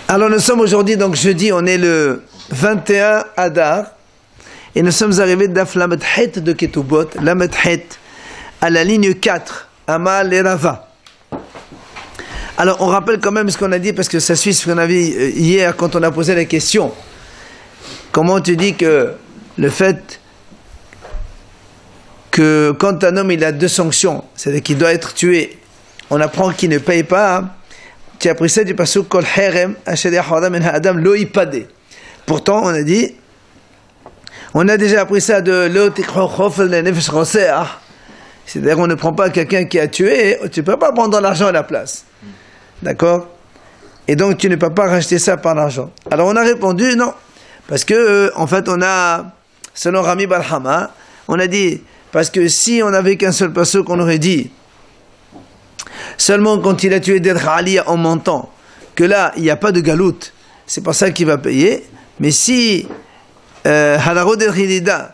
Alors nous sommes aujourd'hui, donc jeudi, on est le 21 Adar, et nous sommes arrivés d'Af Lamed Het de Ketubot, Lamed Het, à la ligne 4, Amal et Rava. Alors on rappelle quand même ce qu'on a dit, parce que ça suit ce qu'on a vu hier quand on a posé la question. Comment tu dis que le fait que quand un homme il a deux sanctions, c'est-à-dire qu'il doit être tué, on apprend qu'il ne paye pas, tu as pris ça du pasuk kol herem ashadi haram en adam lo ipade. Pourtant on a dit, on a déjà appris ça de lo tikho khofel nefesh roseah, c'est-à-dire on ne prend pas quelqu'un qui a tué, tu ne peux pas prendre l'argent à la place, d'accord? Et donc tu ne peux pas racheter ça par l'argent. Alors on a répondu non, parce que en fait on a, selon Rami Balhama, on a dit, parce que si on n'avait qu'un seul pasuk, qu'on aurait dit seulement quand il a tué d'être Ali en montant, que là il n'y a pas de galoute, c'est pour ça qu'il va payer. Mais si Halaro del Ridida,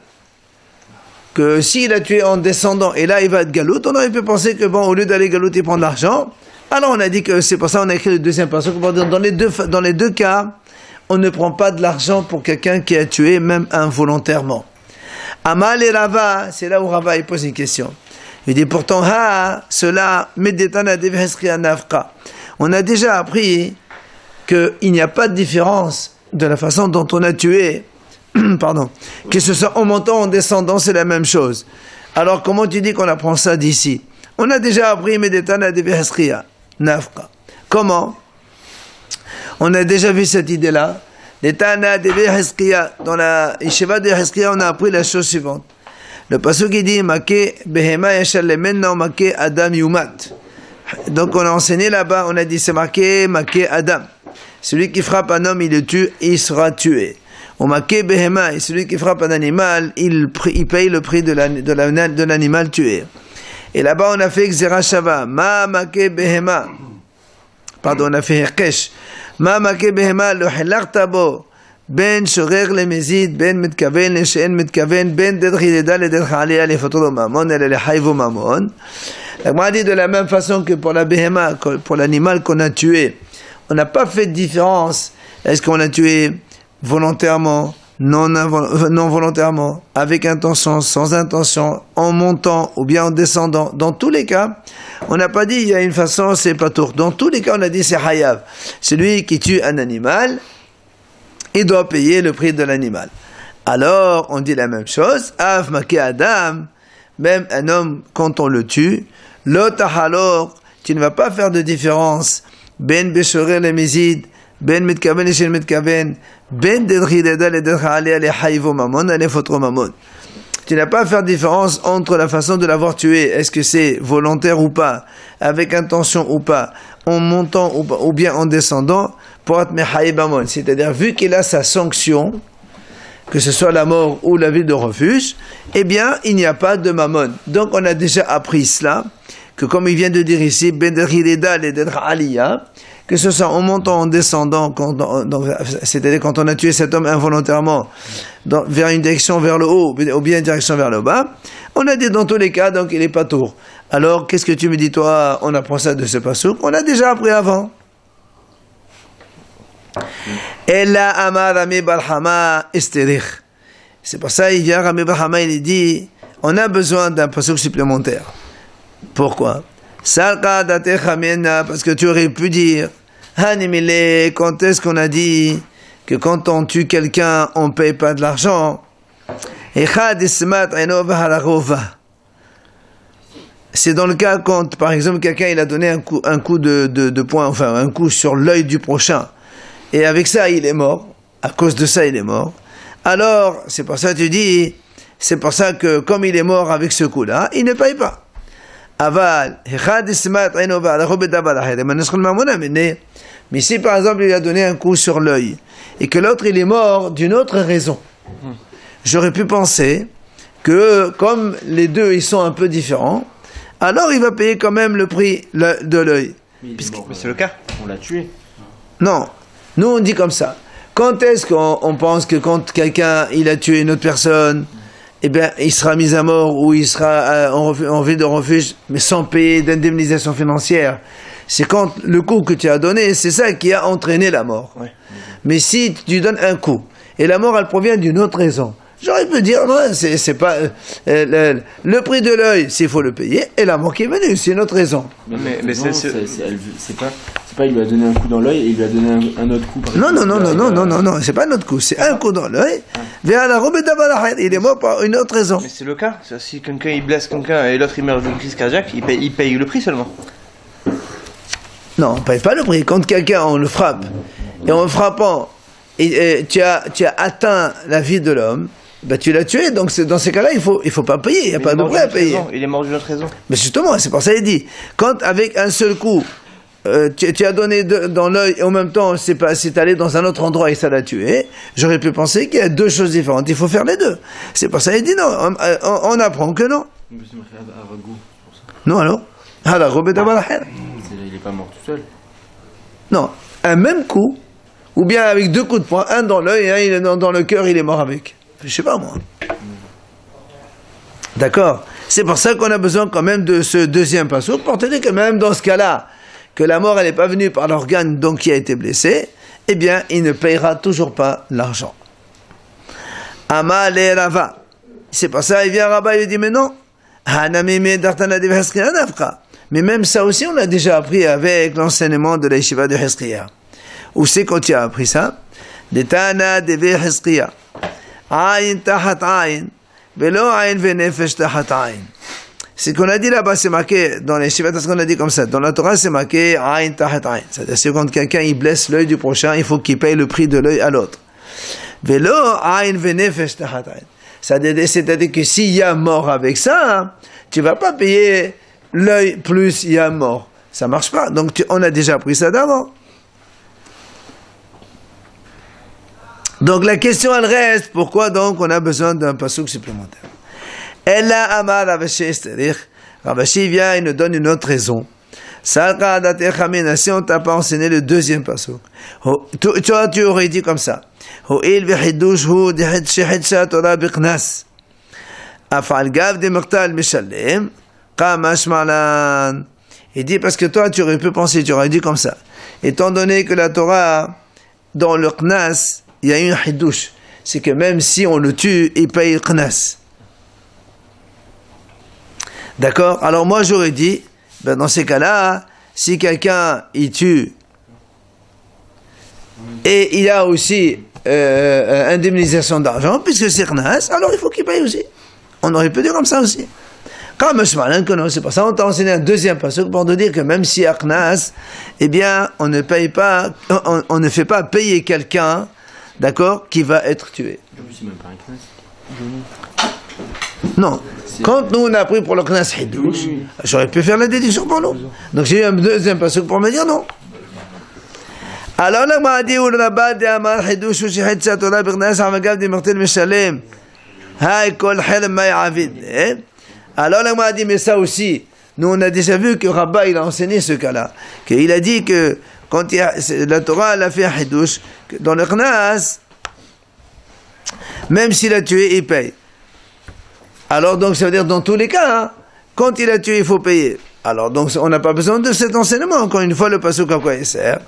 que s'il a tué en descendant et là il va être galoute, on aurait pu penser que bon, au lieu d'aller galoute et prendre l'argent, alors on a dit que c'est pour ça qu'on a écrit le deuxième pasuk. Dans les deux cas, on ne prend pas de l'argent pour quelqu'un qui a tué, même involontairement. Amal et Rava, c'est là où Rava il pose une question. Il dit pourtant, cela, on a déjà appris qu'il n'y a pas de différence de la façon dont on a tué, pardon, que ce soit en montant ou en descendant, c'est la même chose. Alors comment tu dis qu'on apprend ça d'ici? On a déjà appris Medetana de Nafka. Comment? On a déjà vu cette idée-là. Dans la Yeshiva de Hezkiya, on a appris la chose suivante. Le pasuk qui dit Make behema yashal lemenna make adam yumat. Donc on a enseigné là-bas, on a dit c'est marqué Make Adam. Celui qui frappe un homme, il le tue, il sera tué. Au Make behema, et celui qui frappe un animal, il paye le prix de l'animal tué. Et là-bas on a fait Xera Shava. Ma Make behema. Pardon, on a fait Herkesh. Ma Make behema lo hilakta bo. Ben shorer le mezid, ben mitkaven le she'en mitkaven, ben dedrideda le dedchalia le fotolo mamon, et le hayvo mamon. On dit de la même façon que pour la behema, pour l'animal qu'on a tué, on n'a pas fait de différence. Est-ce qu'on a tué volontairement, non volontairement, avec intention, sans intention, en montant ou bien en descendant? Dans tous les cas, on n'a pas dit il y a une façon, c'est pas tour. Dans tous les cas, on a dit c'est hayav. Celui qui tue un animal, il doit payer le prix de l'animal. Alors, on dit la même chose. Av make Adam, même un homme, quand on le tue, l'otahalor, tu ne vas pas faire de différence. Ben beshore le mizid, ben mitkaven et shel mitkaven, ben dedrideda le dedchalia le hayvo mamon, le fotro mamon. Tu n'as pas à faire de différence entre la façon de l'avoir tué, est-ce que c'est volontaire ou pas, avec intention ou pas, en montant ou bien en descendant, pour être mehaïb mamon. C'est-à-dire, vu qu'il a sa sanction, que ce soit la mort ou la vie de refuge, eh bien, il n'y a pas de mamon. Donc, on a déjà appris cela, que comme il vient de dire ici, ben derhireda le derhalia, que ce soit en montant, en descendant, c'est-à-dire quand on a tué cet homme involontairement, vers une direction vers le haut, ou bien une direction vers le bas, on a dit dans tous les cas, donc il n'est pas tour. Alors, qu'est-ce que tu me dis, toi, on apprend ça de ce pasuk? On a déjà appris avant. Ella amar Rami Barhama esterich. C'est pour ça, il vient Rami Barhama, il dit, on a besoin d'un pasuk supplémentaire. Pourquoi? Salka datecha mena, parce que tu aurais pu dire, Hanimile, quand est-ce qu'on a dit que quand on tue quelqu'un, on ne paye pas de l'argent? C'est dans le cas quand, par exemple, quelqu'un il a donné un coup de poing, enfin un coup sur l'œil du prochain, et avec ça il est mort, à cause de ça il est mort. Alors, c'est pour ça que tu dis, c'est pour ça que comme il est mort avec ce coup-là, il ne paye pas. Aval, mais si par exemple il a donné un coup sur l'œil et que l'autre il est mort d'une autre raison, j'aurais pu penser que comme les deux ils sont un peu différents, alors il va payer quand même le prix de l'œil. Mais c'est le cas, on l'a tué. Non, nous on dit comme ça. Quand est-ce qu'on pense que quand quelqu'un il a tué une autre personne, eh bien, il sera mis à mort ou il sera en vie de refuge, mais sans payer d'indemnisation financière? c'est quand le coup que tu as donné, c'est ça qui a entraîné la mort. Ouais. Mais si tu donnes un coup, et la mort, elle provient d'une autre raison, j'aurais pu dire, non, c'est pas... le prix de l'œil, s'il faut le payer, et la mort qui est venue, c'est une autre raison. Mais c'est pas il lui a donné un coup dans l'œil et il lui a donné un autre coup. Non, c'est pas un autre coup, c'est un coup dans l'œil, vers la robe d'Abalahid, il est mort par une autre raison. Mais c'est le cas. Si quelqu'un il blesse quelqu'un et l'autre il meurt d'une crise cardiaque, il paye le prix seulement. Non, on ne paye pas le prix. Quand quelqu'un, on le frappe, et en le frappant, tu as atteint la vie de l'homme, ben tu l'as tué, donc dans ces cas-là, il faut pas payer, il n'y a pas de prix à payer. Il est mort d'une autre raison. Mais justement, c'est pour ça qu'il dit, quand avec un seul coup, tu as donné dans l'œil, et en même temps, c'est allé dans un autre endroit et ça l'a tué, j'aurais pu penser qu'il y a deux choses différentes, il faut faire les deux. C'est pour ça qu'il dit non, on apprend que non. Non alors il est pas mort tout seul. Non, un même coup, ou bien avec deux coups de poing, un dans l'œil et un dans le cœur, il est mort avec. Je sais pas moi. D'accord. C'est pour ça qu'on a besoin quand même de ce deuxième passo, pour te dire que même dans ce cas-là, que la mort elle n'est pas venue par l'organe donc qui a été blessé, eh bien il ne payera toujours pas l'argent. Amal et Rava. C'est pour ça il vient Rabat, il dit mais non. Mais même ça aussi on l'a déjà appris avec l'enseignement de la yeshiva de Hezkiya. Où c'est quand tu as appris ça? Detana deve Hezkiya. Aïn tahat aïn. Velo aïn venefesh tahat aïn. C'est qu'on a dit là-bas, c'est marqué, dans les yeshivot, ce qu'on a dit comme ça. Dans la Torah, c'est marqué aïn tahat aïn. C'est-à-dire que quand quelqu'un il blesse l'œil du prochain, il faut qu'il paye le prix de l'œil à l'autre. Velo aïn venefesh tahat aïn. C'est-à-dire que s'il y a mort avec ça, tu vas pas payer l'œil plus il y a mort. Ça marche pas. Donc on a déjà pris ça d'avant. Donc la question elle reste, pourquoi donc on a besoin d'un passouk supplémentaire? Ella amar Ravashi, c'est-à-dire Ravashi vient et nous donne une autre raison. Salka adateh chamina, si on t'a pas enseigné le deuxième passouk, tu aurais dit comme ça. Ho'il v'chidush hu d'hid shehidcha Torah biqnas. Afal gav de mektal mishalem, qamash malan. Il dit parce que toi tu aurais pu penser, tu aurais dit comme ça. Étant donné que la Torah, dans le qnas, il y a une hidouche. C'est que même si on le tue, il paye le qnas. D'accord? Alors moi j'aurais dit, ben dans ces cas-là, si quelqu'un il tue, et il y a aussi indemnisation d'argent, puisque c'est qnas, alors il faut qu'il paye aussi. On aurait pu dire comme ça aussi. Comme c'est pour ça qu'on t'a enseigné un deuxième passage pour te dire que même si il y a qnas, eh bien on ne paye pas, on ne fait pas payer quelqu'un, d'accord, qui va être tué. C'est même pas un qnas. Non. Quand nous on a pris pour le qnas hidouche, j'aurais pu faire la déduction pour nous. Donc j'ai eu un deuxième passage pour me dire non. Alors là, m'a dit, le rabat de Amar hidouche ou shihid sa Torah b'qnas amagav di martel mishalem. Hay kol helm ma yavid. Alors là, m'a dit, mais ça aussi, nous on a déjà vu que Rabat il a enseigné ce cas-là. Qu'il a dit que quand il y a, la Torah elle a fait un hidouche, dans le qnas, même s'il a tué, il paye. Alors donc ça veut dire dans tous les cas, hein, quand il a tué, il faut payer. Alors donc on n'a pas besoin de cet enseignement. Encore une fois, le passouk à quoi il sert?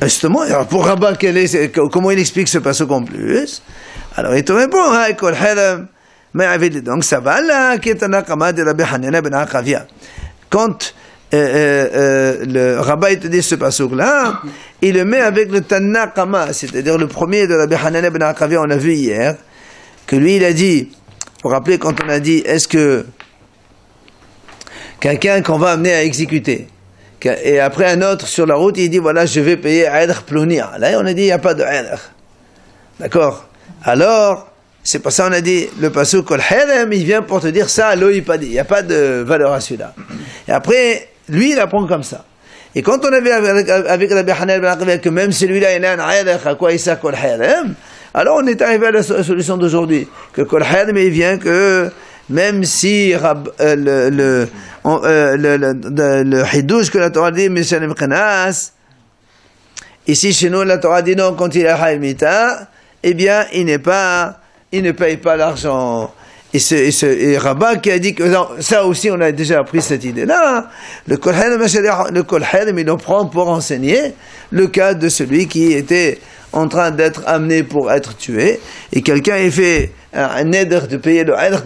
Justement, alors pour Rabat, comment il explique ce passouk en plus? Alors il te répond, hein, kol helm. Donc ça va là, qui est un akama de Rabbi Hanina ben Akavia. Quand le Rabat te dit ce passouk-là, il le met avec le Tanakama, c'est-à-dire le premier de Rabbi Hanina ben Akavia, on a vu hier, que lui il a dit, vous vous rappelez quand on a dit, est-ce que quelqu'un qu'on va amener à exécuter, et après un autre sur la route, il dit, voilà, je vais payer Aïdr Plounia. Là on a dit, il n'y a pas de Aïdr. D'accord? Alors, c'est pour ça qu'on a dit, le passouk kol helm, il vient pour te dire ça, l'eau il pas dit, il n'y a pas de valeur à celui-là. Et après, lui il apprend comme ça. Et quand on avait avec Rabbi Hanina ben Akavia que même celui-là il a un aïdr, à quoi il sert kol helm, alors on est arrivé à la solution d'aujourd'hui, que kol helm il vient que même si le hidouche que la Torah dit, mishalem qnas, ici chez nous la Torah dit non, quand il a haïmita, eh bien il ne paye pas l'argent. Et Rabat qui a dit que non, ça aussi on a déjà appris cette idée-là. Le Kol Harim, il en prend pour enseigner le cas de celui qui était en train d'être amené pour être tué, et quelqu'un a fait un éder de payer le éder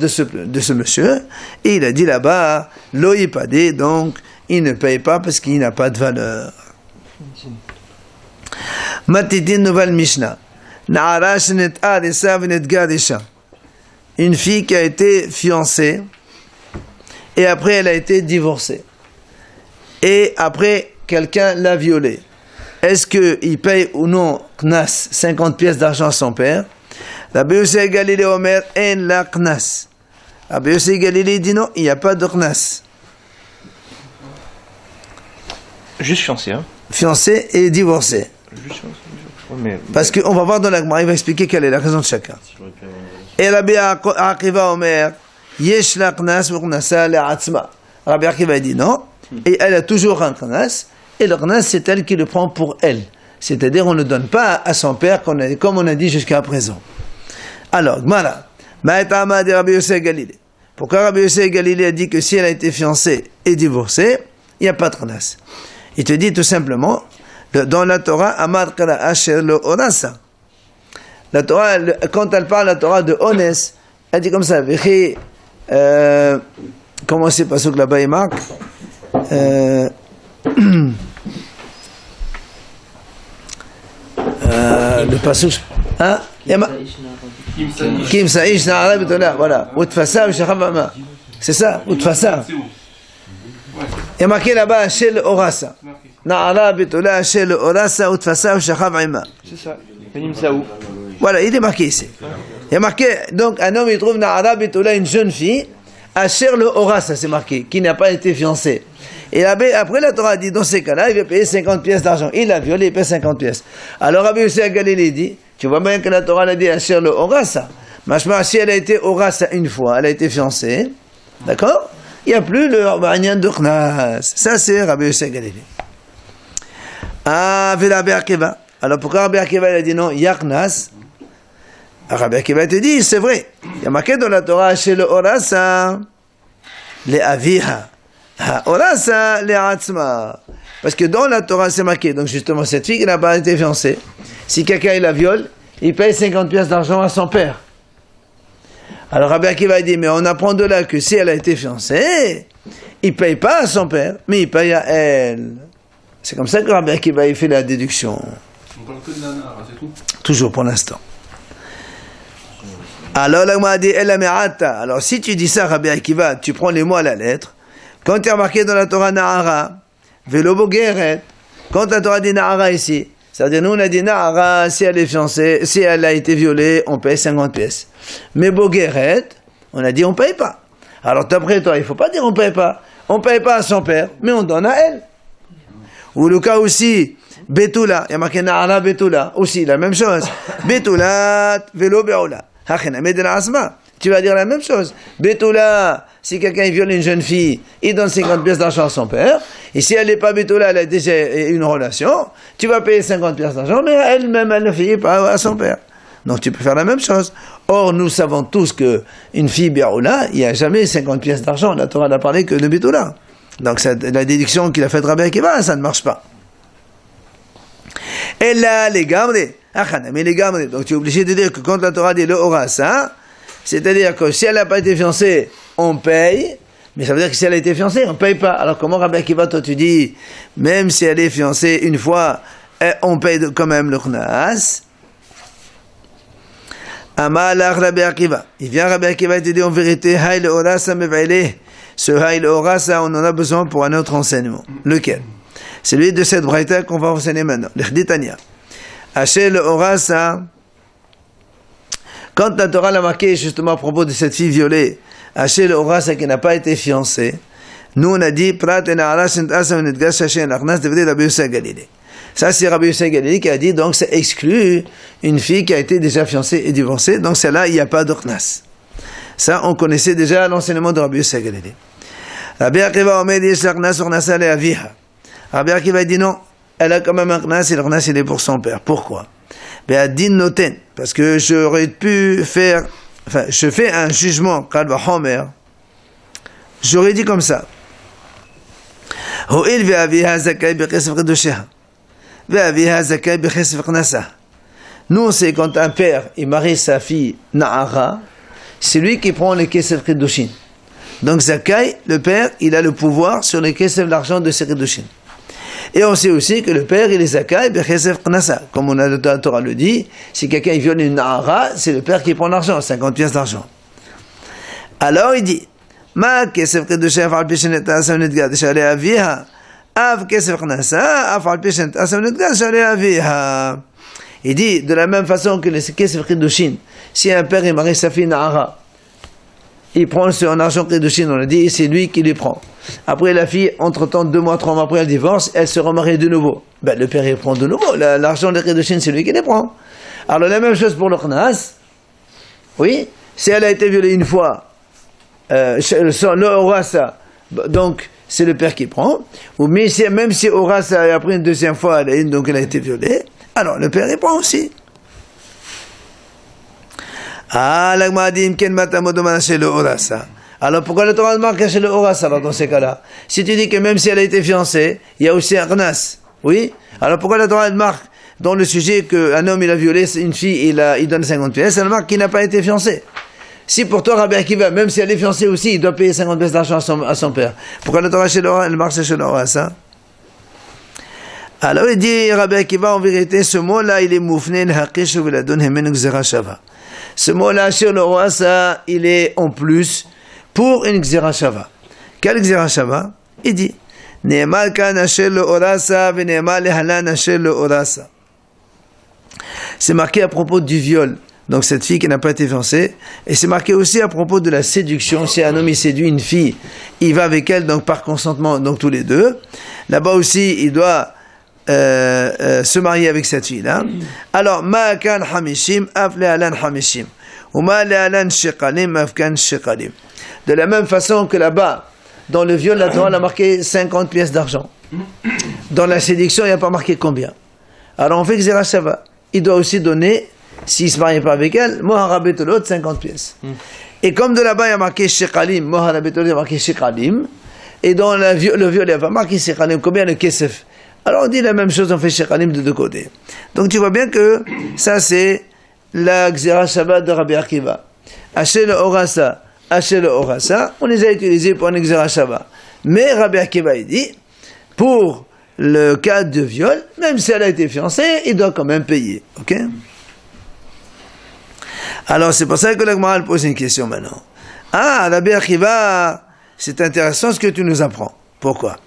de ce monsieur, et il a dit là-bas, lo yipade, donc il ne paye pas parce qu'il n'a pas de valeur. Matidin nouvelle Mishnah. Na'ara shenet arisa venet gadisha. Une fille qui a été fiancée, et après elle a été divorcée. Et après, quelqu'un l'a violée. Est-ce qu'il paye ou non Knas, 50 pièces d'argent à son père? Rabbi Yossé Galilée Omer, en la Knas. Rabbi Yossé Galilée dit non, il n'y a pas de Knas. Juste fiancé, hein. Fiancé et divorcé. Juste fiancé. Mais... Parce qu'on va voir dans la Gemara, il va expliquer quelle est la raison de chacun. Et Rabbi Akiva Omer, Yesh la Knas ou Knasa le'atzma. Rabbi Akiva dit non, et elle a toujours un Knas. Et le Knas, c'est elle qui le prend pour elle. C'est-à-dire, on ne donne pas à son père, comme on a dit jusqu'à présent. Alors, Gmara, Ma'etama de Rabbi Yossé Galilée. Pourquoi Rabbi Yossé Galilée a dit que si elle a été fiancée et divorcée, il n'y a pas de Knas? Il te dit tout simplement, dans la Torah, Amar Kara Asher lo Orasa. La Torah, quand elle parle, la Torah de Ones, elle dit comme ça, Vechi, comment c'est pas ce que là-bas il marque? Le passage, hein? Kim Saïch Na'ara Betola, voilà. Utfasa Shachavama. C'est ça, Utfasa. Il y a marqué là-bas, Shel Orasa. Na'ara Betola, Shel Orasa, Utfasa Shachavama. C'est ça, Benim Saou. Voilà, il est marqué ici. Il y a marqué, donc un homme il trouve Na'ara Betola, une jeune fille, Asher le Orasa, c'est marqué, qui n'a pas été fiancée. Et après la Torah dit, dans ces cas-là, il va payer 50 pièces d'argent. Il l'a violé, il paye 50 pièces. Alors Rabbi Yossé Galilée dit, tu vois bien que la Torah l'a dit Asher le Orasa. Machma, si elle a été Orasa une fois, elle a été fiancée, d'accord? Il n'y a plus le Rabbanyan de Knas. Ça c'est Rabbi Yossé Galilée. Ah, Rabbi Akiva. Alors pourquoi Rabbi Akiva a dit non, il y a Knas? Rabbi Akiva te dit, c'est vrai. Il y a marqué dans la Torah Asher le Orasa, le Aviha. Orasa le'atzma. Parce que dans la Torah c'est marqué, donc justement cette fille qui n'a pas été fiancée, si quelqu'un il la viole, il paye 50 pièces d'argent à son père. Alors Rabbi Akiva dit, mais on apprend de là que si elle a été fiancée, il ne paye pas à son père, mais il paye à elle. C'est comme ça que Rabbi Akiva il fait la déduction. On parle que de la nara, c'est tout. Toujours pour l'instant. Alors là, m'a dit, alors si tu dis ça, Rabbi Akiva, tu prends les mots à la lettre. Quand il y a marqué dans la Torah Na'ara, Velo Bogeret, quand la Torah dit Na'ara ici, c'est-à-dire nous on a dit Na'ara, si elle est fiancée, si elle a été violée, on paye 50 pièces. Mais Bogeret, on a dit on paye pas. Alors d'après toi, il ne faut pas dire on paye pas. On paye pas à son père, mais on donne à elle. Ou le cas aussi, Betula, il y a marqué Na'ara Betula, aussi la même chose. Betulat, Velo Beola. Tu vas dire la même chose. Betula, si quelqu'un viole une jeune fille, il donne 50 pièces d'argent à son père. Et si elle n'est pas Betula, elle a déjà une relation, tu vas payer 50 pièces d'argent, mais elle-même, elle ne fait pas à son père. Donc tu peux faire la même chose. Or, nous savons tous qu'une fille Béoula, il n'y a jamais 50 pièces d'argent. La Torah n'a parlé que de Betula. Donc la déduction qu'il a faite Rabbi Akiva, ça ne marche pas. Et là, les gamres, donc tu es obligé de dire que quand la Torah dit le Orasa, c'est-à-dire que si elle n'a pas été fiancée, on paye, mais ça veut dire que si elle a été fiancée, on ne paye pas. Alors comment Rabbi Akiva, toi tu dis, même si elle est fiancée une fois, on paye quand même le Knas? Amalach Rabbi Akiva. Il vient Rabbi Akiva et te dit en vérité, Haïl Orasa Mev'ele. Ce Haïl Orasa, on en a besoin pour un autre enseignement. Lequel? C'est lui de cette braïta qu'on va enseigner maintenant. L'Ichditania. Haché le Orasa. Quand la Torah l'a marqué justement à propos de cette fille violée, Haché le Orasa qui n'a pas été fiancée, nous on a dit, Prat et Na'ara Shent Asa Venetgash Haché l'Achnas devrait Rabbi Yossé Galilée. Ça c'est Rabbi Yossé Galilée qui a dit, donc c'est exclu une fille qui a été déjà fiancée et divorcée, donc celle-là il n'y a pas de Knas. Ça on connaissait déjà l'enseignement de Rabbi Yossé Galilée. Rabbi Akiva Omer Yesh l'Achnas Ornasa Le'aviha. Rabbi Akiva dit non, elle a quand même un Knas et le Knas il est pour son père. Pourquoi? Din noten, parce que j'aurais pu faire enfin, je fais un jugement, Qalb Homer, j'aurais dit comme ça. Ho'il ve'aviha zakai b'chesef kedusheha. Ve'aviha zakai b'chesef knasa. Nous, c'est quand un père, il marie sa fille Na'ara, c'est lui qui prend les kesef kedushin. Donc zakai, le père, il a le pouvoir sur les kesef d'argent de ses kedushin. Et on sait aussi que le père, il est zakai b'chesef knasa. Comme on a le Torah le dit, si quelqu'un il viole une Na'ara, c'est le père qui prend l'argent, 50 pièces d'argent. Alors il dit, Ma kesef kedusha afal pishenet asam nidgad shale aviha, av kesef knasa afal pishenet asam nidgad shale aviha. Il dit, de la même façon que les kesef kedushin, si un père il marie sa fille Na'ara, il prend son argent kedushin, on a dit, c'est lui qui les prend. Après la fille, entre-temps, 2 mois, 3 mois après, elle divorce, elle se remarie de nouveau. Ben, le père, il prend de nouveau. L'argent des kedushin, c'est lui qui les prend. Alors, la même chose pour le knas. Oui, si elle a été violée une fois, le orasa, donc, c'est le père qui prend. Ou mais même si orasa, après une deuxième fois, donc elle a été violée, alors le père, il prend aussi. Ah, l'agmadim ken matamodomana chez le orasa. Alors pourquoi le Torah marque chez le orasa alors dans ces cas-là? Si tu dis que même si elle a été fiancée, il y a aussi un knas, oui? Alors pourquoi le Torah marque dans le sujet qu'un homme il a violé une fille, il donne 50 pièces, elle marque qu'il n'a pas été fiancé? Si pour toi Rabbi Akiva, même si elle est fiancée aussi, il doit payer 50 pièces d'argent à son père. Pourquoi le Torah chez le orasa, elle marque chez le orasa? Alors il dit Rabbi Akiva, en vérité ce mot-là il est moufné l'haqish ou l'adon hemenu gzera shava. Ce mot-là chez le orasa il est en plus pour une Gzera Shava. Quelle Gzera Shava? Il dit Ne'emal kan asher lo orasa ve'ne'emal lehalan asher lo orasa. C'est marqué à propos du viol, donc cette fille qui n'a pas été fiancée, et c'est marqué aussi à propos de la séduction. Si un homme il séduit une fille, il va avec elle, donc par consentement, donc tous les deux. Là-bas aussi, il doit se marier avec cette fille-là. Alors, ma kan hamishim af lehalan hamishim. Ou ma lehalan shekalim af kan shekalim. De la même façon que là-bas, dans le viol, la Torah a marqué 50 pièces d'argent. Dans la séduction, il n'y a pas marqué combien. Alors on fait que Gzera Shava. Il doit aussi donner, s'il ne se marie pas avec elle, Mohara Betolot, 50 pièces. Et comme de là-bas, il y a marqué Shekalim, Mohara Betolot, il y a marqué Shekalim. Et dans le viol, il n'y a pas marqué Shekalim, combien le Kesef. Alors on dit la même chose, on fait Shekalim de 2 côtés. Donc tu vois bien que ça c'est la Gzera Shava de Rabbi Akiva. Haché le Orasa. Haché le Orasa, on les a utilisés pour un Gzera Shava. Mais Rabbi Akiva, il dit, pour le cas de viol, même si elle a été fiancée, il doit quand même payer. Ok? Alors, c'est pour ça que la Gemara pose une question maintenant. Ah, Rabbi Akiva, c'est intéressant ce que tu nous apprends. Pourquoi?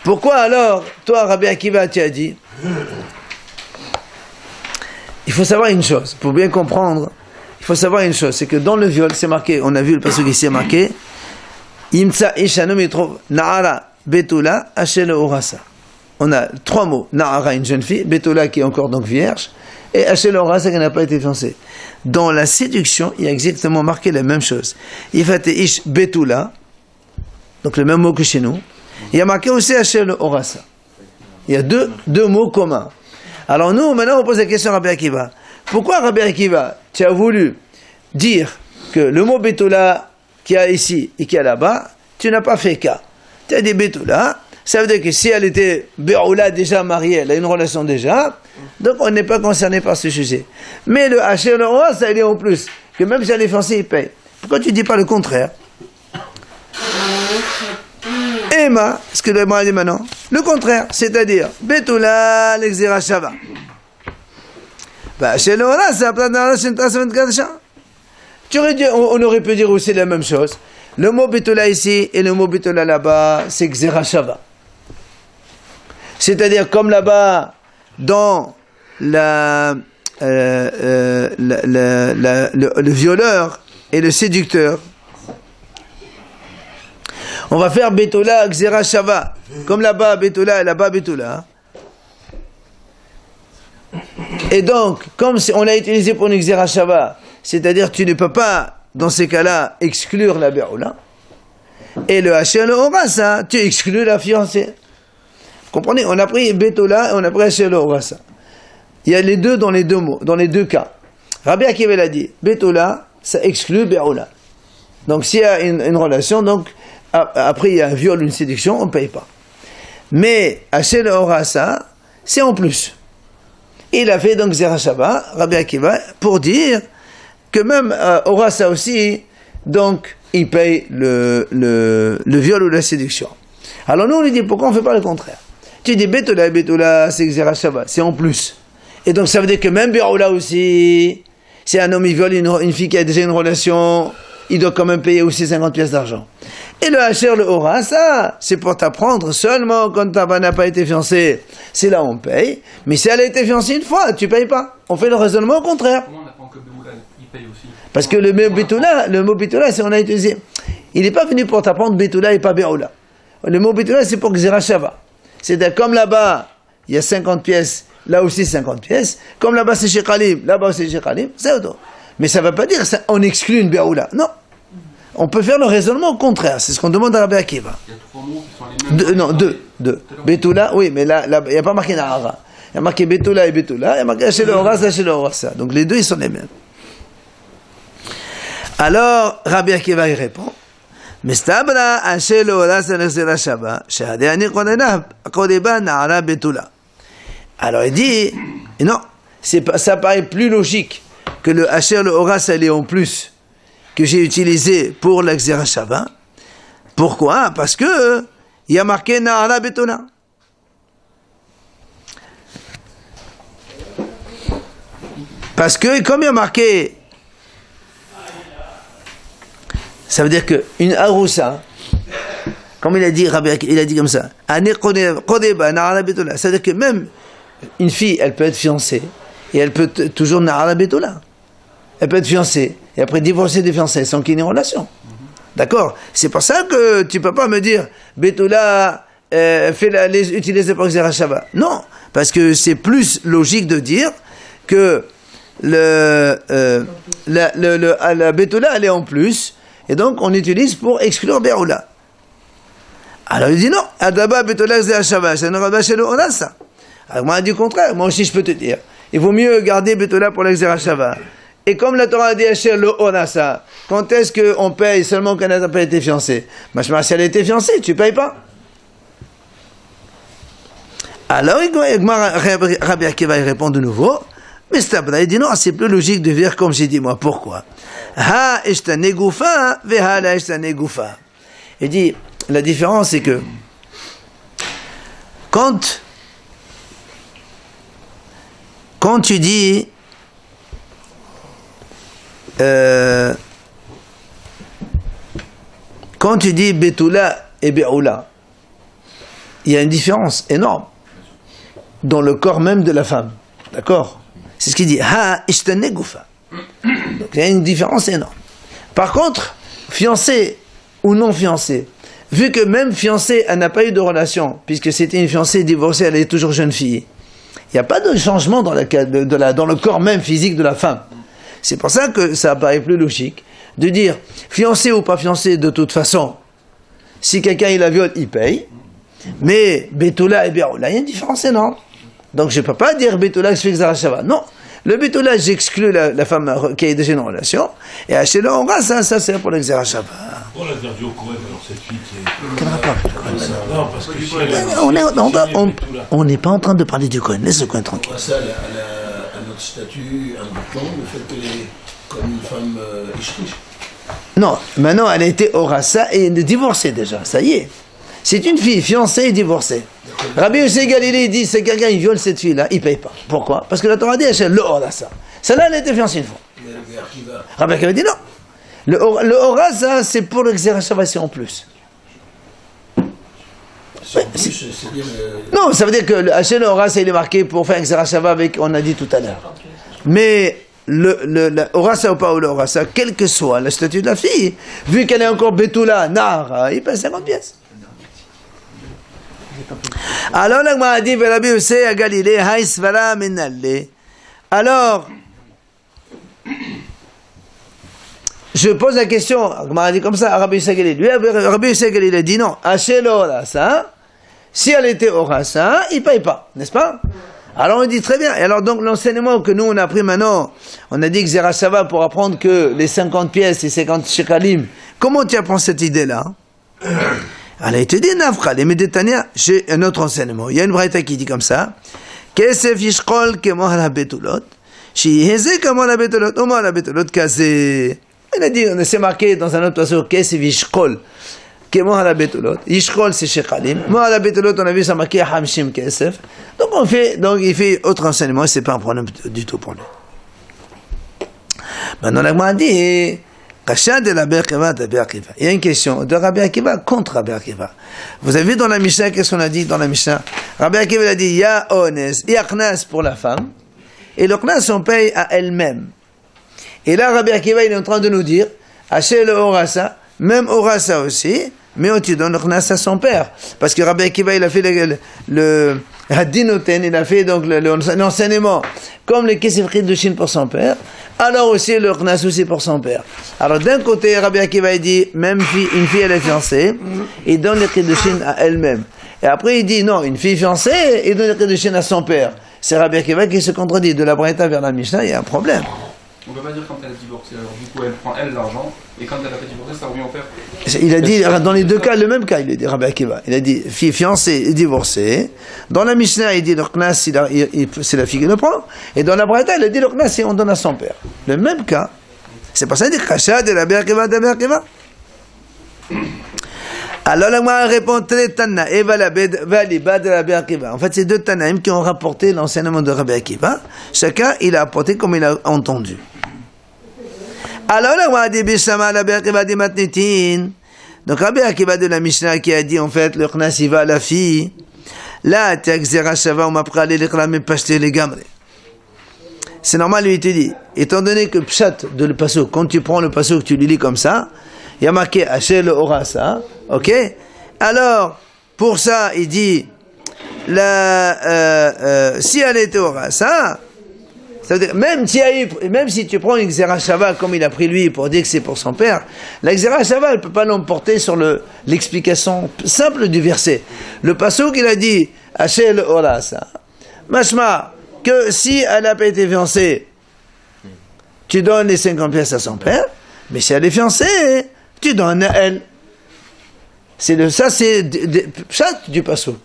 Pourquoi alors, toi, Rabbi Akiva, tu as dit? Il faut savoir une chose, pour bien comprendre, il faut savoir une chose, c'est que dans le viol, c'est marqué, on a vu le passage ici, c'est marqué, Yimtsa Ishanom, il trouve Na'ara, Betula, Hachel Orasa. On a 3 mots, Na'ara, une jeune fille, Betula qui est encore donc vierge, et Hachel Orasa qui n'a pas été fiancée. Dans la séduction, il y a exactement marqué la même chose. Ifate Ish Betula, donc le même mot que chez nous, il y a marqué aussi Hachel Orasa. Il y a deux mots communs. Alors nous, maintenant, on pose la question à Rabbi Akiva. Pourquoi, Rabbi Akiva, tu as voulu dire que le mot Betula qu'il y a ici et qu'il y a là-bas, tu n'as pas fait cas. Tu as dit Betula, ça veut dire que si elle était Be'oula déjà mariée, elle a une relation déjà, donc on n'est pas concerné par ce sujet. Mais le Haché, le roi, ça il est en plus, que même si elle est fiancée, il paye. Pourquoi tu ne dis pas le contraire? Emma, ce que le Emma dit maintenant, le contraire, c'est-à-dire Betula l'Exera Shava. Bah, chez le Hora, c'est tu aurais dit, on aurait pu dire aussi la même chose. Le mot Betula ici et le mot Betula là-bas, c'est Xera Shava. C'est-à-dire, comme là-bas, dans le violeur et le séducteur, on va faire Betula, Xera Shava. Comme là-bas, Betula et là-bas, Betula. Et donc, comme on l'a utilisé pour une Xera Shava, c'est-à-dire tu ne peux pas, dans ces cas-là, exclure la Be'oula. Et le Haché, le Orasa, tu exclus la fiancée. Vous comprenez? On a pris Betula et on a pris Haché, le Orasa. il y a les deux dans les deux mots, dans les deux cas. Rabbi Akiva l'a dit, Betula, ça exclut Be'oula. Donc s'il y a une relation, donc après il y a un viol, une séduction, on ne paye pas. Mais Hachel Orasa, c'est en plus. Il a fait donc Zera Shabbat, Rabbi Akiva, pour dire que même Orasa aussi, donc il paye le viol ou la séduction. Alors nous on lui dit pourquoi on ne fait pas le contraire. Tu dis Betula, c'est Zera Shabbat, c'est en plus. Et donc ça veut dire que même Be'oula aussi, si un homme il viole une fille qui a déjà une relation, il doit quand même payer aussi 50 pièces d'argent. Et le Hacher, le Hora, ça, c'est pour t'apprendre seulement quand ta femme n'a pas été fiancée. C'est là où on paye. Mais si elle a été fiancée une fois, tu payes pas. On fait le raisonnement au contraire. Comment on apprend que Be'oula, il paye aussi? Parce que le mot Betula, c'est on a utilisé. Il n'est pas venu pour t'apprendre Betula et pas Be'oula. Le mot Betula, c'est pour Gzera Shava. C'est-à-dire, comme là-bas, il y a 50 pièces, là aussi 50 pièces. Comme là-bas c'est chez Khalim, là-bas c'est chez Khalim, c'est autre. Mais ça ne veut pas dire qu'on exclut une Be'oula. Non. On peut faire le raisonnement au contraire. C'est ce qu'on demande à Rabbi Akiva. Il y a 3 mots qui sont les mêmes. Non, deux. Betula, oui, mais là, il n'y a pas marqué Nahara. Il y a marqué Betula et Betula, il y a marqué Hachel Orasa, Hachel Orasa. Donc les deux, ils sont les mêmes. Alors, Rabbi Akiva, il répond, Mestabra Hachel Orasa Nezera Shaba, Shehadéani Kodeba Nahara Betula. Alors il dit, non, ça paraît plus logique que le Hachel Orasa, elle est en plus, que j'ai utilisé pour l'Exera Shava. Pourquoi? Parce que il y a marqué Nahara Betula. Parce que comme il y a marqué, ça veut dire que une Aroussa, comme il a dit Rabbi, il a dit comme ça, ça veut dire que même une fille, elle peut être fiancée et elle peut toujours Nahara Betula. Elle peut être fiancée et après divorcer des fiancés sans qu'il y ait une relation. D'accord? C'est pour ça que tu ne peux pas me dire Betula, les utiliser pour Xera Shava. Non, parce que c'est plus logique de dire que la Betula, elle est en plus et donc on utilise pour exclure Be'oula. Alors il dit non, Adaba Betula Xera Shava, ça ne rabâche le Orasa. Alors moi, du contraire, moi aussi je peux te dire, il vaut mieux garder Betula pour l'Xera Shava. Et comme la Torah a dit Hachel le Orasa, quand est-ce qu'on paye seulement quand elle n'a pas été fiancée? Si elle a été fiancée, tu ne payes pas. Alors Rabbi Akiva répond de nouveau, mais Stabra, il dit non, c'est plus logique de dire comme j'ai dit moi. Pourquoi? Ha ishtane gufa veha la ishtane gufa. Il dit, la différence c'est que quand tu dis Betula et Be'oula, il y a une différence énorme dans le corps même de la femme. D'accord? C'est ce qu'il dit. Ha ishtane gufa. Donc il y a une différence énorme. Par contre, fiancée ou non fiancée, vu que même fiancée, elle n'a pas eu de relation, puisque c'était une fiancée divorcée, elle est toujours jeune fille, il n'y a pas de changement dans le corps même physique de la femme. C'est pour ça que ça paraît plus logique de dire fiancé ou pas fiancé, de toute façon, si quelqu'un il la viole, il paye, mais Betula et Be'oula, il y a une différence énorme. Donc je ne peux pas dire Betula, je fais Xera Shava. Non, le Betula, j'exclus la femme qui a déjà une relation, et Hachel Orasa, ça c'est pour le Xera Shava. On l'a perdu au Kohen, alors cette fille qui est... Quel rapport avec le Kohen? Non, parce que si elle on n'est pas en train de parler du Kohen, laisse le Kohen tranquille. Ça, elle a notre statut important, le fait qu'elle est comme une femme riche. Non, maintenant elle a été Orasa et elle est divorcée déjà, ça y est. C'est une fille fiancée et divorcée. Rabbi Yossé Galilée dit, c'est quelqu'un qui viole cette fille-là, il ne paye pas. Pourquoi? Parce que la Torah dit, le Orasa. Celle-là, elle a été fiancée une fois. Mais le verre qui va... Rabbi Akiva dit non. Le Orasa, c'est pour le Xera Shava, c'est en plus. C'est en plus, c'est-à-dire... Non, ça veut dire que le Hachel Orasa, il est marqué pour faire un Xera Shava avec, on a dit tout à l'heure. Mais le Orasa ou pas le Orasa, quel que soit le statut de la fille, vu qu'elle est encore Betula, Nahara, il paye 50 pièces. Alors, l'Agma a dit, Rabbi Yossé à Galilée, Haïsvara Menalle. Alors, je pose la question, l'Agma a dit comme ça, à Rabbi Yossé à Galilée. Lui, Rabbi Yossé à Galilée dit non, Hachel Orasa, si elle était Orasa, il ne paye pas, n'est-ce pas? Alors on dit très bien. Et alors donc l'enseignement que nous on a appris maintenant, on a dit que Zerachava pour apprendre que les 50 pièces et 50 shekalim, comment tu apprends cette idée-là? Alors il te dit Nafra, les Médétania, j'ai un autre enseignement. Il y a une braïta qui dit comme ça, Kesef yishkol kemo la betulot, shiheze kemo la betulot, omo la betulot kazé. Il a dit, c'est marqué dans un autre passage, Kesef yishkol. Kemo la betulot, yishkol c'est shekalim, mo la betulot on a vu ça marqué hamshim kesef. Donc il fait autre enseignement, c'est pas un problème du tout pour lui. Maintenant la Gemara dit, Kasha de Rabbi Akiva de Rabbi Akiva. Il y a une question de Rabbi Akiva contre Rabbi Akiva. Vous avez vu dans la Mishnah, qu'est-ce qu'on a dit dans la Mishnah? Rabbi Akiva a dit, ya ones, ya knas pour la femme, et le knas on paye à elle-même. Et là Rabbi Akiva il est en train de nous dire, Haché le orasa, même orasa aussi, mais tu donnes le knas à son père. Parce que Rabbi Akiva, il a fait le Hadinoten, il a fait donc l'enseignement, comme le Kesef Chiddushin pour son père, alors aussi le knas aussi pour son père. Alors d'un côté, Rabbi Akiva, il dit, même une fille, elle est fiancée, il donne le Chiddushin à elle-même. Et après, il dit, non, une fille fiancée, il donne le Chiddushin à son père. C'est Rabbi Akiva qui se contredit. De la Braïta vers la Mishnah, il y a un problème. On ne peut pas dire quand elle a divorcé, alors du coup elle prend elle l'argent, et quand elle a pas divorcé, ça revient au père. Il a dit, dans les deux cas, le même cas, il a dit, Rabbi Akiva. Il a dit, fille fiancée et divorcée. Dans la Mishnah, il dit, le knas, c'est la fille qui le prend. Et dans la Braïta, il a dit, le knas, on donne à son père. Le même cas. C'est pour ça qu'il dit, Kasha de Rabbi Akiva, de Rabbi Akiva. Alors, la Gemara répond, Tana, Eva la Valiba de Rabbi Akiva. En fait, c'est deux Tanaïm qui ont rapporté l'enseignement de Rabbi Akiva. Chacun, il a apporté comme il a entendu. Alors, la Gemara dit, Bishama, Rabbi Akiva dit Matnitin. Donc, Rabbi Akiva de la Mishnah qui a dit, en fait, le Knas, il va à la fille. Là, Tiakzera Shava, on m'a pralé les Klamé Pashté les Gamre. C'est normal, lui, il te dit, étant donné que Pshat de le passo, quand tu prends le passo, que tu le lis comme ça, il y a marqué Haché le Orasa, ok? Alors, pour ça, il dit, si elle était Orasa, ça veut dire, même si tu prends une Xerashava comme il a pris lui pour dire que c'est pour son père, la Xerashava, elle ne peut pas l'emporter sur l'explication simple du verset. Le passage qu'il a dit, Haché le Orasa, machma, que si elle n'a pas été fiancée, tu donnes les 50 pièces à son père, mais si elle est fiancée, tu donnes à elle. Ça, c'est chat du passo.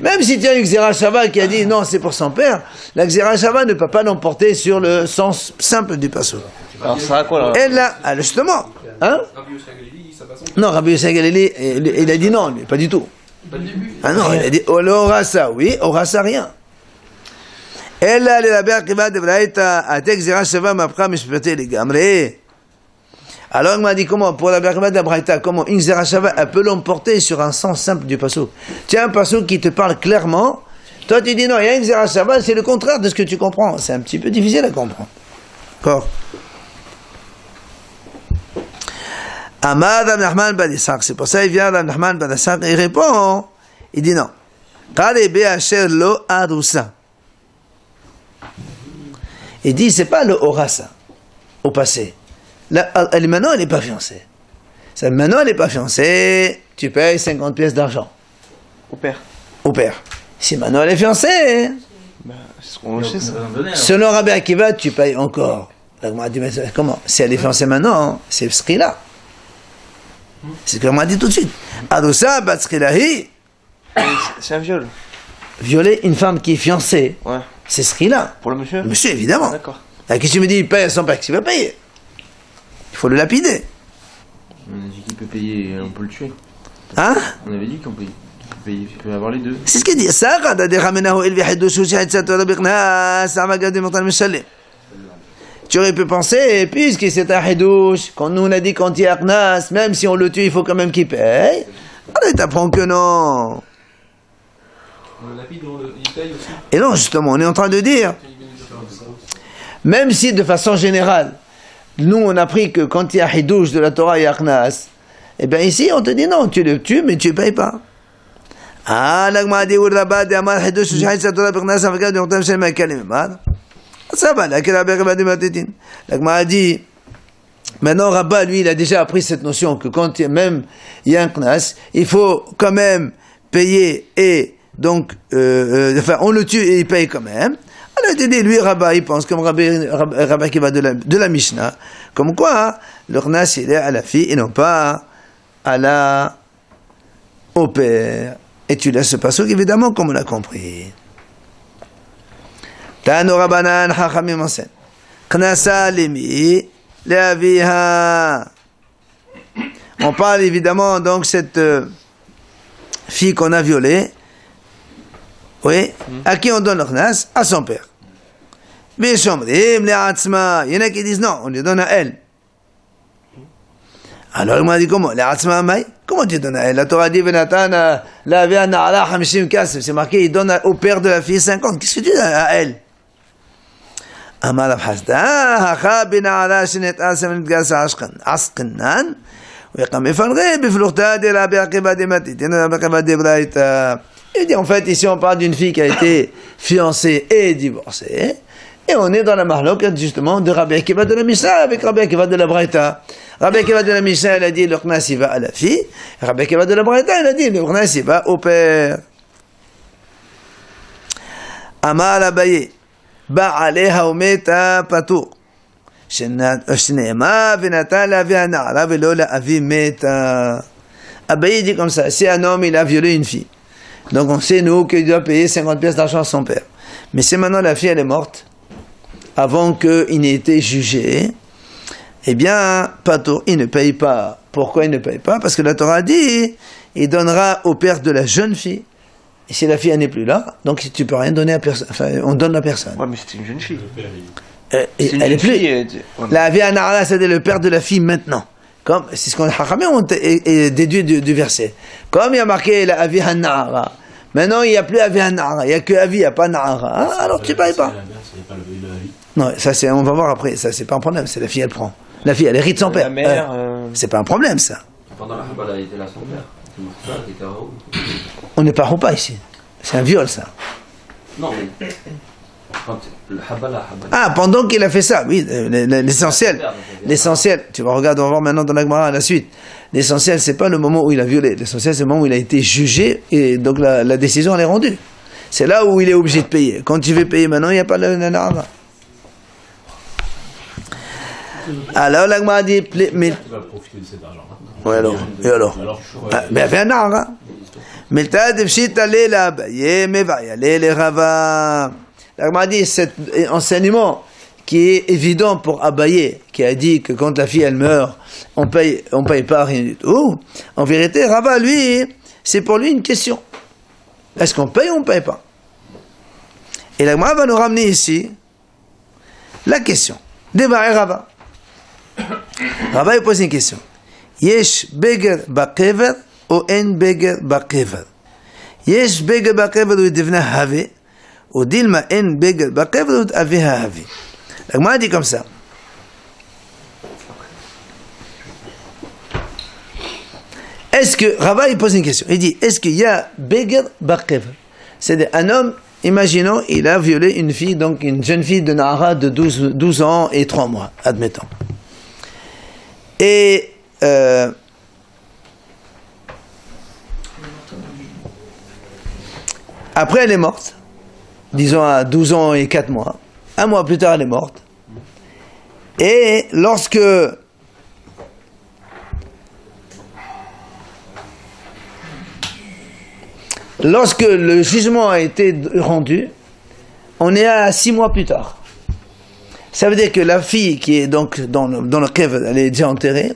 Même si tu as une Xerashava qui a dit non, c'est pour son père, la Xerashava ne peut pas l'emporter sur le sens simple du passo. Alors ça sert à quoi là? Elle là, justement, hein? Rabbi Yossi Galili, ça passe. Non, Rabbi Yossi Galili, il a dit non, lui, pas du tout. Pas le début. Ah non, il a dit Orasa, oui, Orasa, rien. Elle là, le Rabbi Akiva de Braïta, a dit Xerashava m'apprend mishpate les gamre. Alors il m'a dit comment, pour la Berkama de la Braïta, comment une Xerashava, elle peut l'emporter sur un sens simple du passo. Tu as un passo qui te parle clairement, toi tu dis non, il y a une Xerashava, c'est le contraire de ce que tu comprends. C'est un petit peu difficile à comprendre. D'accord? Amad Abnachman Badissak, c'est pour ça qu'il vient Abnachman Badissak et il répond, il dit non. Karebe Asher lo Arusa. Il dit c'est pas le Orasa, au passé. Là, maintenant, elle n'est pas fiancée. Maintenant, elle n'est pas fiancée, tu payes 50 pièces d'argent. Au père. Au père. Si maintenant elle est fiancée, Bah, c'est ce qu'on sait ça. selon Rabbi Akiva, tu payes encore. La Gemara dit, mais comment? Si elle est fiancée maintenant, c'est Srila. C'est ce que m'a dit tout de suite. Adosa, bat Srilahi. C'est un viol. Violer une femme qui est fiancée, Ouais. c'est Srila. Pour le monsieur? Monsieur, évidemment. D'accord. Qu'est-ce que tu me dis, il paye à son père, qu'est-ce qu'il va payer? Il faut le lapider. On a dit qu'il peut payer et on peut le tuer. Hein? On avait dit qu'on peut payer, il peut avoir les deux. C'est ce qu'il dit. Ça, quand tu aurais pu penser, puisque c'est un hidouche, quand nous on a dit quand il y a Knas, même si on le tue, il faut quand même qu'il paye. Alors tu apprends que non. Le lapide, il paye aussi. Et non, justement, on est en train de dire, même si de façon générale, nous on a appris que quand il y a hidouche de la Torah, il y a Knas, et bien ici on te dit non, tu le tues, mais tu ne payes pas. Ah, l'agma dit ou rabat de amar hidouche ou shahid sa Torah per Knas avakad de montam shel makalim emad. Ça va, là, quel abel rabat de matitin. L'agma a dit, maintenant Rabat, lui, il a déjà appris cette notion que quand même il y a un Knas, il faut quand même payer et donc, enfin, on le tue et il paye quand même. Alors il dit, lui, Rabat, il pense comme Rabat qui va de la Mishnah, comme quoi, le Khnas, il est à la fille et non pas au père. Et tu laisses ce passouk, évidemment, comme on l'a compris. Tano Rabanan, Chachamim enseigne. Knasa limi leaviha. On parle évidemment donc cette fille qu'on a violée. Oui, à qui on donne le Khnas? À son père. Bishomrim le'atzma. Il y en a qui disent non, on lui donne à elle. Alors il m'a dit comment? Le'atzma maï? Comment tu donnes à elle? La Torah dit Venatan la'avia na'ala 50 kasef. C'est marqué, il donne au père de la fille 50. Qu'est-ce que tu donnes à elle? Amar Rav Hasda, hacha bina'ala shenet'al semenetgas asqenan. Il dit en fait ici on parle d'une fille qui a été fiancée et divorcée et on est dans la marloquette justement de Rabbi Akiva de la Mishnah avec Rabbi Akiva de la Braïta. Rabbi Akiva de la Mishnah il a dit le Khnas il va à la fille, Rabbi Akiva de la Braïta il a dit le Khnas il va au père. Amar Abaye ba'aleha umeta patur. Abaye dit comme ça, si un homme il a violé une fille, donc on sait nous qu'il doit payer 50 pièces d'argent à son père, mais si maintenant la fille elle est morte avant qu'il n'ait été jugé, eh bien Patour il ne paye pas. Pourquoi il ne paye pas? Parce que la Torah dit il donnera au père de la jeune fille, et si la fille elle n'est plus là, donc tu peux rien donner à personne, enfin on donne à personne. Ouais, mais c'était une jeune fille. Elle est plus. La vie anara, c'est le père de la fille maintenant. Comme c'est ce qu'on a déduit du verset. Comme il y a marqué la avi hanara. Maintenant il n'y a plus avi hanara, il n'y a que avi, il n'y a pas nara. Alors tu ne payes pas. Non, ça c'est, on va voir après. Ça c'est pas un problème. C'est la fille elle prend. La fille elle hérite son père. La mère. C'est pas un problème ça. Pendant la Habala, elle était là son père. Il était en haut. On ne part pas ici. C'est un viol ça. Non mais. Ah, pendant qu'il a fait ça, oui, l'essentiel, tu vas regarder, on va voir maintenant dans la Gemara à la suite, l'essentiel c'est pas le moment où il a violé, l'essentiel c'est le moment où il a été jugé, et donc la décision elle est rendue. C'est là où il est obligé de payer. Quand tu veux payer maintenant, il n'y a pas le nara. Alors la Gemara dit, mais... Tu vas profiter de cet argent. Ouais, alors mais il y avait un nara. Mais t'as des petites allées là, mais va y aller les ravas. La Gemara dit cet enseignement qui est évident pour Abaye, qui a dit que quand la fille elle meurt, on paye pas rien du tout. En vérité, Rava lui, c'est pour lui une question. Est-ce qu'on paye ou on paye pas? Et la Gemara va nous ramener ici la question. Démarrer Rava. Rava il pose une question. Yesh beger bakever ou en beger bakever? Yesh beger bakever ou devna have? Ou dilma en beger bakever ou aviha have? La Gemara dit comme ça. Est-ce que, Rava il pose une question, il dit, est-ce qu'il y a beger bakever? C'est-à-dire un homme, imaginons, il a violé une fille, donc une jeune fille de Nahara de 12 ans et 3 mois, admettons. Et après elle est morte, disons à 12 ans et 4 mois, un mois plus tard elle est morte, et lorsque le jugement a été rendu, on est à 6 mois plus tard. Ça veut dire que la fille qui est donc dans le kev, elle est déjà enterrée,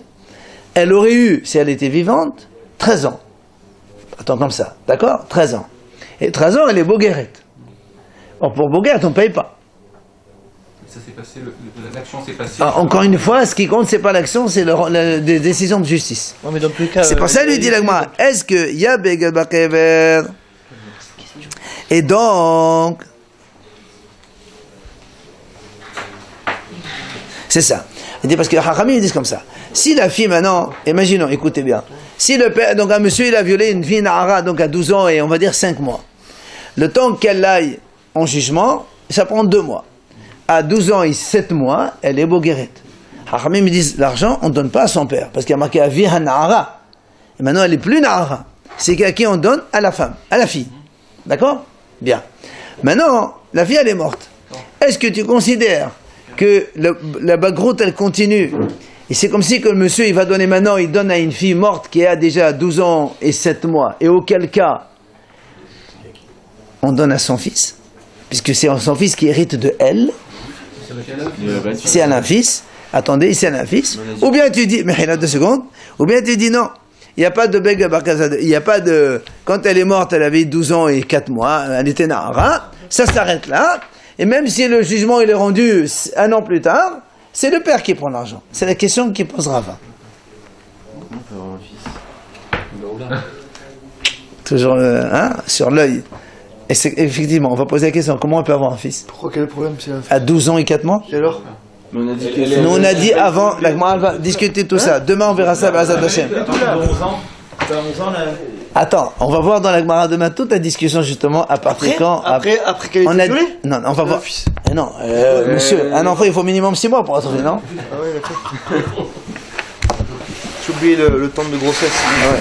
elle aurait eu, si elle était vivante, 13 ans. Attends comme ça, d'accord? 13 ans. Et 13 ans, elle est boguerette. Or, pour boguerette, on ne paye pas. Ça s'est passé, l'action s'est passée. Alors, encore une fois, ce qui compte, c'est pas l'action, c'est la décision de justice. Non, mais dans tous les cas, c'est pour ça, lui dit l'agma, est-ce qu'il y a begel bakever? Et donc, c'est ça. Il dit parce que les Hachamim ils disent comme ça. Si la fille maintenant, imaginons, écoutez bien, si le père, donc un monsieur il a violé une fille Nahara, donc à 12 ans et on va dire 5 mois, le temps qu'elle aille en jugement, ça prend 2 mois. À 12 ans et 7 mois, elle est boguerette. Hachamim ils disent l'argent, on ne donne pas à son père, parce qu'il y a marqué Aviha Nahara. Et maintenant elle n'est plus Nahara. C'est à qui on donne? À la femme, à la fille. D'accord? Bien. Maintenant, la fille, elle est morte. Est-ce que tu considères que la bagroute, elle continue? Et c'est comme si que le monsieur, il va donner maintenant, il donne à une fille morte qui a déjà 12 ans et 7 mois. Et auquel cas, on donne à son fils, puisque c'est son fils qui hérite de elle. C'est elle un fils. Attendez, c'est un fils. Ou bien tu dis, mais il a 2 secondes. Ou bien tu dis non. Il n'y a pas de beg barkazad. Il n'y a pas de. Quand elle est morte, elle avait 12 ans et 4 mois. Elle était nahara. Ça s'arrête là. Et même si le jugement il est rendu 1 an plus tard, c'est le père qui prend l'argent. C'est la question qui pose Rava. On peut avoir un fils. Toujours sur l'œil. Et c'est, effectivement, on va poser la question, comment on peut avoir un fils? Pourquoi quel est le problème? C'est un... À 12 ans et 4 mois? Et alors? Mais on a dit que Nous on a dit avant, la Gemara va discuter tout ça. Demain on verra ça, B'ezrat Hashem. Attends, on va voir dans la Gemara demain toute la discussion justement à partir quand. Après qu'elle On ait a été dit, violée? non, on va voir. Non, monsieur, un enfant il faut minimum 6 mois pour être violé, non? Ah ouais, d'accord. J'ai oublié le temps de grossesse.